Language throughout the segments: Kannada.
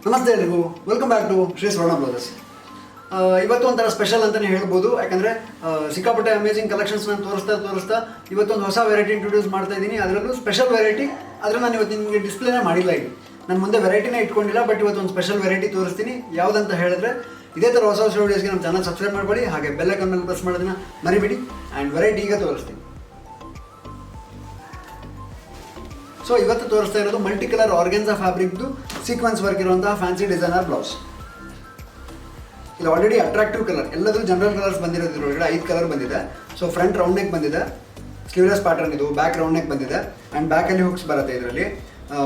ನಮಸ್ತೆ ಎಲ್ರಿಗೂ, ವೆಲ್ಕಮ್ ಬ್ಯಾಕ್ ಟು ಶ್ರೀ ಸ್ವರ್ಣ ಬ್ರದರ್ಸ್. ಇವತ್ತು ಒಂಥರ ಸ್ಪೆಷಲ್ ಅಂತಲೇ ಹೇಳ್ಬೋದು. ಯಾಕಂದರೆ ಸಿಕ್ಕಾಪಟ್ಟೆ ಅಮೇಜಿಂಗ್ ಕಲೆಕ್ಷನ್ಸ್ ನಾನು ತೋರಿಸ್ತಾ ಇವತ್ತೊಂದು ಹೊಸ ವೆರೈಟಿ ಇಂಟ್ರೊಡ್ಯೂಸ್ ಮಾಡ್ತಾ ಇದ್ದೀನಿ. ಅದರಲ್ಲೂ ಸ್ಪೆಷಲ್ ವೆರೈಟಿ. ಆದರೆ ನಾನು ಇವತ್ತು ನಿಮಗೆ ಡಿಸ್ಪ್ಲೇನೇ ಮಾಡಿಲ್ಲ. ಈಗ ನಾನು ಮುಂದೆ ವೆರೈಟಿನೇ ಇಟ್ಕೊಂಡಿಲ್ಲ, ಬಟ್ ಇವತ್ತೊಂದು ಸ್ಪೆಷಲ್ ವೆರೈಟಿ ತೋರಿಸ್ತೀನಿ. ಯಾವುದಂತ ಹೇಳಿದ್ರೆ ಇದೇ ಥರ ಹೊಸ ವೀಡಿಯೋಸ್ಗೆ ನಮ್ಮ ಚಾನಲ್ ಸಬ್ಸ್ಕ್ರೈಬ್ ಮಾಡ್ಕೊಳ್ಳಿ, ಹಾಗೆ ಬೆಲ್ ಐಕಾನ್ ಮೇಲೆ ಪ್ರೆಸ್ ಮಾಡೋದನ್ನ ಮರಿಬೇಡಿ. ಆ್ಯಂಡ್ ವೆರೈಟಿ ಈಗ ತೋರಿಸ್ತೀನಿ. ಸೊ ಇವತ್ತು ತೋರಿಸ್ತಾ ಇರೋದು ಮಲ್ಟಿ ಕಲರ್ ಆರ್ಗೆನ್ಸಾ ಫ್ಯಾಬ್ರಿಕ್ದು ಸೀಕ್ವೆನ್ಸ್ ವರ್ಕ್ ಇರುವಂತಹ ಫ್ಯಾನ್ಸಿ ಡಿಸೈನರ್ ಬ್ಲೌಸ್. ಇದು ಆಲ್ರೆಡಿ ಅಟ್ರಾಕ್ಟಿವ್ ಕಲರ್, ಎಲ್ಲದೂ ಜನರಲ್ ಕಲರ್ಸ್ ಬಂದಿರೋದು. ಒಳಗಡೆ 5 ಕಲರ್ ಬಂದಿದೆ. ಸೊ ಫ್ರಂಟ್ ರೌಂಡ್ ನೆಕ್ ಬಂದಿದೆ, ಸ್ಲೀವ್ಲೆಸ್ ಪ್ಯಾಟರ್ನ್ ಇದು. ಬ್ಯಾಕ್ ರೌಂಡ್ ನೆಕ್ ಬಂದಿದೆ ಆ್ಯಂಡ್ ಬ್ಯಾಕಲ್ಲಿ ಹುಕ್ಸ್ ಬರುತ್ತೆ. ಇದರಲ್ಲಿ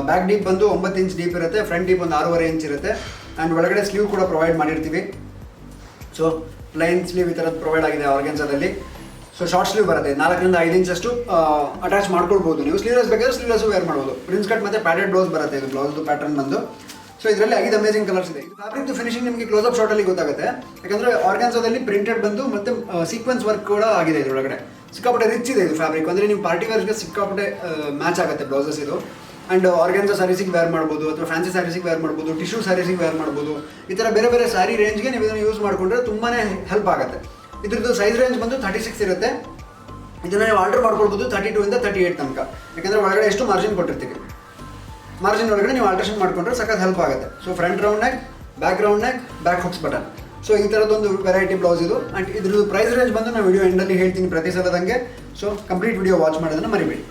ಬ್ಯಾಕ್ ಡೀಪ್ ಬಂದು 9 ಇಂಚ್ ಡೀಪ್ ಇರುತ್ತೆ, ಫ್ರಂಟ್ ಡೀಪ್ ಒಂದು 6.5 ಇಂಚ್ ಇರುತ್ತೆ. ಆ್ಯಂಡ್ ಒಳಗಡೆ ಸ್ಲೀವ್ ಕೂಡ ಪ್ರೊವೈಡ್ ಮಾಡಿರ್ತೀವಿ. ಸೊ ಪ್ಲೈನ್ ಸ್ಲೀವ್ ಈ ಥರದ್ದು ಪ್ರೊವೈಡ್ ಆಗಿದೆ ಆರ್ಗೆನ್ಸಾದಲ್ಲಿ. ಸೊ ಶಾರ್ಟ್ ಸ್ಲೀವ್ ಬರುತ್ತೆ, 4 ರಿಂದ 5 ಇಂಚಷ್ಟು ಅಟ್ಯಾಚ್ ಮಾಡ್ಕೊಳ್ಬೋದು. ನೀವು ಸ್ಲೀವ್ಲೆಸ್ ಬೇಕಾದ್ರೆ ಸ್ಲೀವ್ಲೆಸ್ ವೇರ್ ಮಾಡ್ಬೋದು. ಪ್ರಿನ್ಸ್ ಕಟ್ ಮತ್ತು ಪ್ಯಾಡೆಡ್ ಬ್ಲೌಸ್ ಬರುತ್ತೆ. ಇದು ಬ್ಲೌಸ್ದು ಪ್ಯಾಟರ್ನ್ ಬಂದು. ಸೊ ಇದರಲ್ಲಿ 5 ಅಮೇಜಿಂಗ್ ಕಲರ್ಸ್ ಇದೆ. ಇದು ಫ್ಯಾಬ್ರಿಕ್ದು ಫಿನಿಶಿಂಗ್ ನಿಮಗೆ ಕ್ಲೋಸ್ ಅಪ್ ಶಾರ್ಟಲ್ಲಿ ಗೊತ್ತಾಗುತ್ತೆ. ಯಾಕಂದರೆ ಆರ್ಗಾನ್ಸಾದಲ್ಲಿ ಪ್ರಿಂಟೆಡ್ ಬಂದು ಮತ್ತು ಸೀಕ್ವೆನ್ಸ್ ವರ್ಕ್ ಕೂಡ ಆಗಿದೆ. ಇದರೊಳಗಡೆ ಸಿಕ್ಕಾಪಟ್ಟೆ ರಿಚ್ ಇದೆ ಇದು ಫ್ಯಾಬ್ರಿಕ್. ಅಂದರೆ ನೀವು ಪಾರ್ಟಿ ವೇರ್ಸ್ಗೆ ಸಿಕ್ಕಾಪಟ್ಟೆ ಮ್ಯಾಚ್ ಆಗುತ್ತೆ ಬ್ಲೌಸಸ್ ಇದು. ಆ್ಯಂಡ್ ಆರ್ಗಾನ್ಸಾ ಸ್ಯಾರೀಸಿಗೆ ವೇರ್ ಮಾಡ್ಬೋದು, ಅಥವಾ ಫ್ಯಾನ್ಸಿ ಸ್ಯಾರೀಸಿಗೆ ವೇರ್ ಮಾಡ್ಬೋದು, ಟಿಶ್ಯೂ ಸ್ಯಾರೀಸಿಗೆ ವೇರ್ ಮಾಡ್ಬೋದು. ಈ ಥರ ಬೇರೆ ಬೇರೆ ಸ್ಯಾರಿ ರೇಂಜ್ಗೆ ನೀವು ಇದನ್ನು ಯೂಸ್ ಮಾಡಿಕೊಂಡ್ರೆ ತುಂಬಾ ಹೆಲ್ಪ್ ಆಗುತ್ತೆ. ಇದ್ರದ್ದು ಸೈಜ್ ರೇಂಜ್ ಬಂದು 36 ಇರುತ್ತೆ. ಇದನ್ನು ನೀವು ಆರ್ಡರ್ ಮಾಡ್ಕೊಳ್ಬೋದು 32 ಇಂದ 38 ತನಕ. ಯಾಕಂದರೆ ಒಳಗಡೆ ಎಷ್ಟು ಮಾರ್ಜಿನ್ ಕೊಟ್ಟಿರ್ತೀವಿ, ಮಾರ್ಜಿನ್ ಒಳಗಡೆ ನೀವು ಆಲ್ಟ್ರೇಷನ್ ಮಾಡಿಕೊಂಡ್ರೆ ಸಖತ್ ಹೆಲ್ಪ್ ಆಗುತ್ತೆ. So front round neck, back hooks button. So ಈ ಥರದೊಂದು ವೆರೈಟಿ ಬ್ಲೌಸ್ ಇದು. ಆ್ಯಂಡ್ ಇದ್ರದ್ದು ಪ್ರೈಸ್ ರೇಂಜ್ ಬಂದು ನಾನು ವಿಡಿಯೋ ಎಂಡಲ್ಲಿ ಹೇಳ್ತೀನಿ ಪ್ರತಿ ಸಲದಂಗೆ. ಸೊ ಕಂಪ್ಲೀಟ್ ವಿಡಿಯೋ ವಾಚ್ ಮಾಡೋದನ್ನು ಮರಿಬೇಡಿ.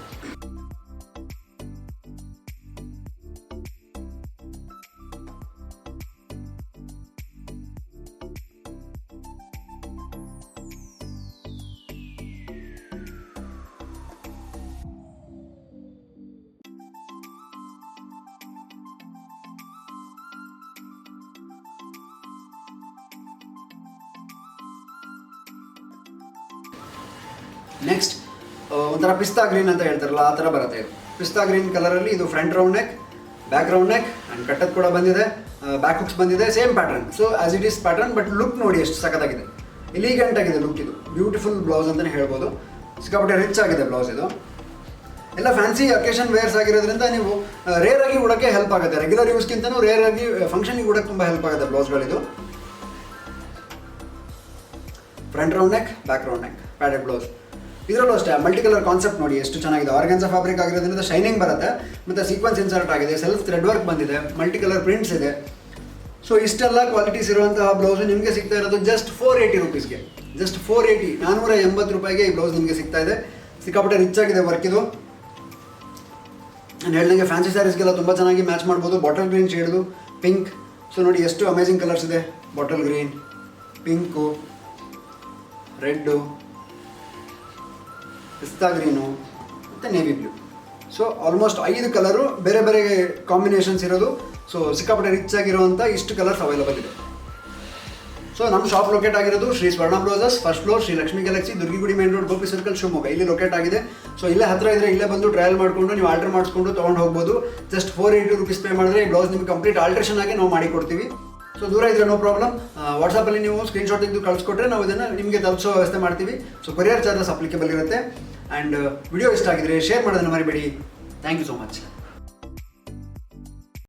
ನೆಕ್ಸ್ಟ್ ಒಂಥರ ಪಿಸ್ತಾ ಗ್ರೀನ್ ಅಂತ ಹೇಳ್ತಾರಲ್ಲ, ಆ ಥರ ಬರುತ್ತೆ ಇದು. ಪಿಸ್ತಾ ಗ್ರೀನ್ ಕಲರಲ್ಲಿ ಇದು front round neck, back round neck and ಕಟ್ಟದ್ ಕೂಡ ಬಂದಿದೆ. ಬ್ಯಾಕ್ ಹುಕ್ಸ್ ಬಂದಿದೆ, same pattern. So as it is pattern, but look ನೋಡಿ ಎಷ್ಟು ಸಖತ್ತಾಗಿದೆ, ಎಲಿಗೆಂಟ್ ಆಗಿದೆ ಲುಕ್. ಇದು ಬ್ಯೂಟಿಫುಲ್ ಬ್ಲೌಸ್ ಅಂತಲೇ ಹೇಳ್ಬೋದು. ಸಿಕ್ಕಾಪಟ್ಟೆ ರಿಚ್ ಆಗಿದೆ ಬ್ಲೌಸ್ ಇದು. ಎಲ್ಲ ಫ್ಯಾನ್ಸಿ ಅಕೇಶನ್ ವೇರ್ಸ್ ಆಗಿರೋದ್ರಿಂದ ನೀವು ರೇರ್ ಆಗಿ ಉಡೋಕ್ಕೆ ಹೆಲ್ಪ್ ಆಗುತ್ತೆ. ರೆಗ್ಯುಲರ್ ಯೂಸ್ಗಿಂತನೂ ರೇರ್ ಆಗಿ ಫಂಕ್ಷನ್ಗೆ ಉಡೋಕ್ಕೆ ತುಂಬ ಹೆಲ್ಪ್ ಆಗುತ್ತೆ ಬ್ಲೌಸ್ಗಳಿದು. Front round neck, back round neck, padded blouse. ಇದರಲ್ಲೂ ಅಷ್ಟೇ ಮಲ್ಟಿ ಕಲರ್ ಕಾನ್ಸೆಪ್ಟ್ ನೋಡಿ ಎಷ್ಟು ಚೆನ್ನಾಗಿದೆ. ಆರ್ಗಾನ್ಸಾ ಫ್ಯಾಬ್ರಿಕ್ ಆಗಿರೋದ್ರಿಂದ ಶೈನಿಂಗ್ ಬರುತ್ತೆ, ಮತ್ತು ಸೀಕ್ವೆನ್ಸ್ ಇನ್ಸರ್ಟ್ ಆಗಿದೆ, ಸೆಲ್ಫ್ ಥ್ರೆಡ್ ವರ್ಕ್ ಬಂದಿದೆ, ಮಲ್ಟಿ ಕಲರ್ ಪ್ರಿಂಟ್ಸ್ ಇದೆ. ಸೊ ಇಷ್ಟೆಲ್ಲ ಕ್ವಾಲಿಟೀಸ್ ಇರುವಂತಹ ಬ್ಲೌಸು ನಿಮಗೆ ಸಿಗ್ತಾ ಇರೋದು ಜಸ್ಟ್ 480 ರುಪೀಸ್ಗೆ. ಜಸ್ಟ್ 480, 480 ರೂಪಾಯಿಗೆ ಈ ಬ್ಲೌಸ್ ನಿಮಗೆ ಸಿಗ್ತಾ ಇದೆ. ಸಿಕ್ಕಾಪಟ್ಟೆ ರಿಚ್ ಆಗಿದೆ ವರ್ಕ್ ಇದು. ನಾನು ಹೇಳ್ದಂಗೆ ಫ್ಯಾನ್ಸಿ ಸ್ಯಾರೀಸ್ಗೆಲ್ಲ ತುಂಬ ಚೆನ್ನಾಗಿ ಮ್ಯಾಚ್ ಮಾಡ್ಬೋದು. ಬಾಟಲ್ ಗ್ರೀನ್ ಶೇಡ್ದು, ಪಿಂಕ್. ಸೊ ನೋಡಿ ಎಷ್ಟು ಅಮೇಜಿಂಗ್ ಕಲರ್ಸ್ ಇದೆ. Bottle green, pink, red, pista green ಮತ್ತು navy blue. So almost 5 colour ಬೇರೆ ಬೇರೆ ಕಾಂಬಿನೇಷನ್ಸ್ ಇರೋದು. ಸೊ ಸಿಕ್ಕಾಪಟ್ಟೆ ರಿಚ್ ಆಗಿರುವಂಥ ಇಷ್ಟು ಕಲರ್ಸ್ ಅವೈಲಬಲ್ ಇದೆ. ಸೊ ನಮ್ಮ ಶಾಪ್ ಲೊಕೇಟ್ ಆಗಿರೋದು Shri Swarna blouses, first floor, Shri Lakshmi galaxy, Durgigudi main road, Gopi circle, Shivamogga. ಇಲ್ಲಿ ಲೊಕೇಟ್ ಆಗಿದೆ. ಸೊ ಇಲ್ಲೇ ಹತ್ತಿರ ಇದ್ದರೆ ಇಲ್ಲೇ ಬಂದು ಟ್ರಯಲ್ ಮಾಡಿಕೊಂಡು ನೀವು ಆರ್ಡರ್ ಮಾಡಿಸ್ಕೊಂಡು ತೊಗೊಂಡು ಹೋಗ್ಬೋದು. ಜಸ್ಟ್ 480 ರುಪೀಸ್ ಪೇ ಮಾಡಿದ್ರೆ ಈ ಬ್ಲೌಸ್ ನಿಮಗೆ ಕಂಪ್ಲೀಟ್ ಆಲ್ಟ್ರೇಷನ್ ಆಗಿ ನಾವು ಮಾಡಿ ಕೊಡ್ತೀವಿ. ಸೊ ದೂರ ಇದ್ದರೆ ನೋ ಪ್ರಾಬ್ಲಮ್, ವಾಟ್ಸಪ್ಪಲ್ಲಿ ನೀವು ಸ್ಕ್ರೀನ್ಶಾಟ್ ತೆಗೆದು ಕಳಿಸ್ಕೊಟ್ರೆ ನಾವು ಇದನ್ನು ನಿಮಗೆ ತಲುಪಿಸೋ ವ್ಯವಸ್ಥೆ ಮಾಡ್ತೀವಿ. ಸೊ ಕೊರಿಯರ್ ಚಾರ್ಜಸ್ ಅಪ್ಲಿಕೇಬಲ್ ಇರುತ್ತೆ. ಆ್ಯಂಡ್ ವಿಡಿಯೋ ಇಷ್ಟ ಆಗಿದ್ರೆ ಶೇರ್ ಮಾಡೋದನ್ನು ಮರಿಬೇಡಿ. Thank you so much.